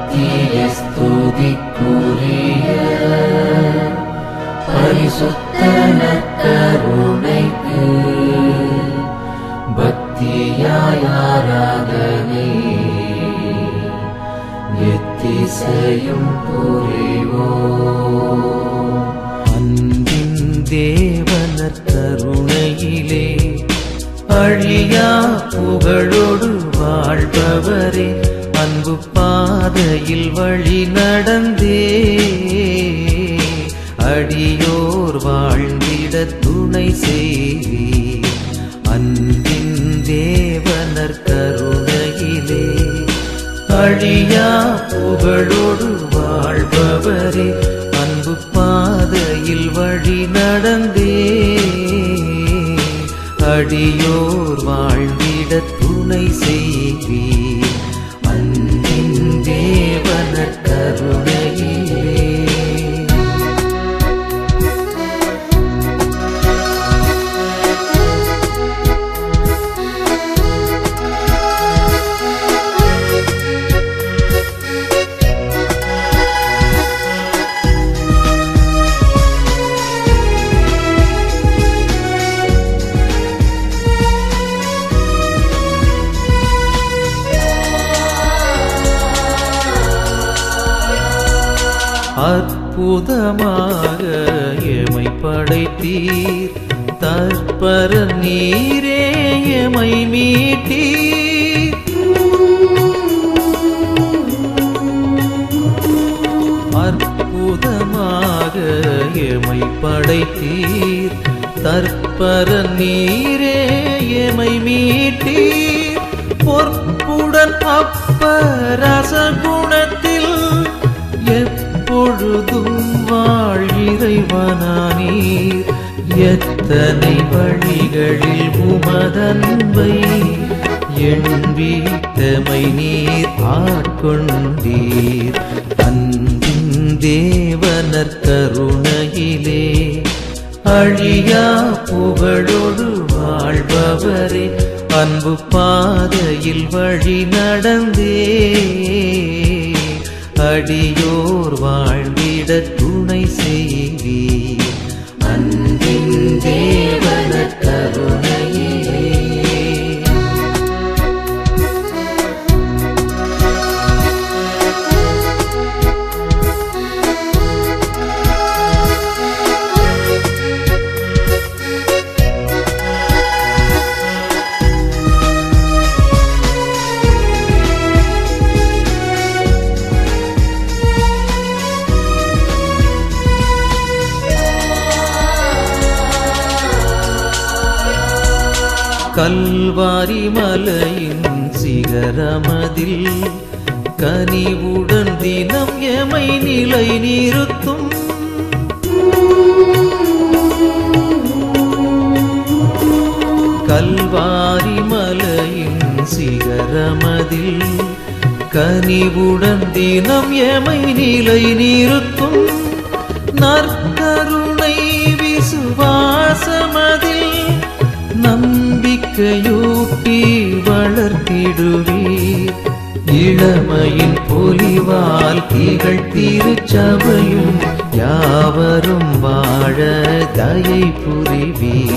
நித்திய ஸ்துதிக்குரிய பரிசுத்த நற்கருணைக்கு பக்தியாய் ஆராதனை எத்திசையும் புரிவோம். அன்பின் தேவனர் கருணையிலே அழியா புகழோடு வாழ்பவரே, அன்பு பாதையில் வழி நடந்தே அடியோர் வாழ்ந்திட துணை செய்வீர். அன்பின் தேவனர் கருணையிலே அழியா புகழோடு வாழ்பவரே, அன்பு பாதையில் வழி நடந்தே அடியோர் வாழ்ந்திட துணை செய்வீர். அன்பின் தேவனர் கருணையிலே. அற்புதமாக எமை படைத்தீர், தற்பர நீரே எமை மீட்டீர். அற்புதமாக எமை படைத்தீர், தற்பர நீரே எமை மீட்டீர். பொற்புடன் அப்பரச குணத்தில் எப்பொழுதும் வாழ்இறைவனானீர். எத்தனை வழிகளில் உமதன்பை எண்பீத்தமை நீர் ஆட்கொண்டீர். அன்பின் தேவனர் கருணையிலே அழியா புகழோடு வாழ்பவரே, அன்பு பாதையில் வழி நடந்தே அடியோர் வாழ்ந்திட துணை செய்வீர். அன்பின் தேவனர் கருணையிலே. கல்வாரி மலையின் சிகரமதில் கனிவுடன் தினம் எமை நிலை நிறுத்தும். கல்வாரி மலையின் சிகரமதில் கனிவுடன் தினம் எமை நிலை நிறுத்தும். நற்கருணை விசுவாசமதில் நம்பிக்கையூட்டி வளர்த்திடுவீர். இளமையின் பொலிவால் திகழ் திருச்சபையும் யாவரும் வாழ தயை புரிவீர்.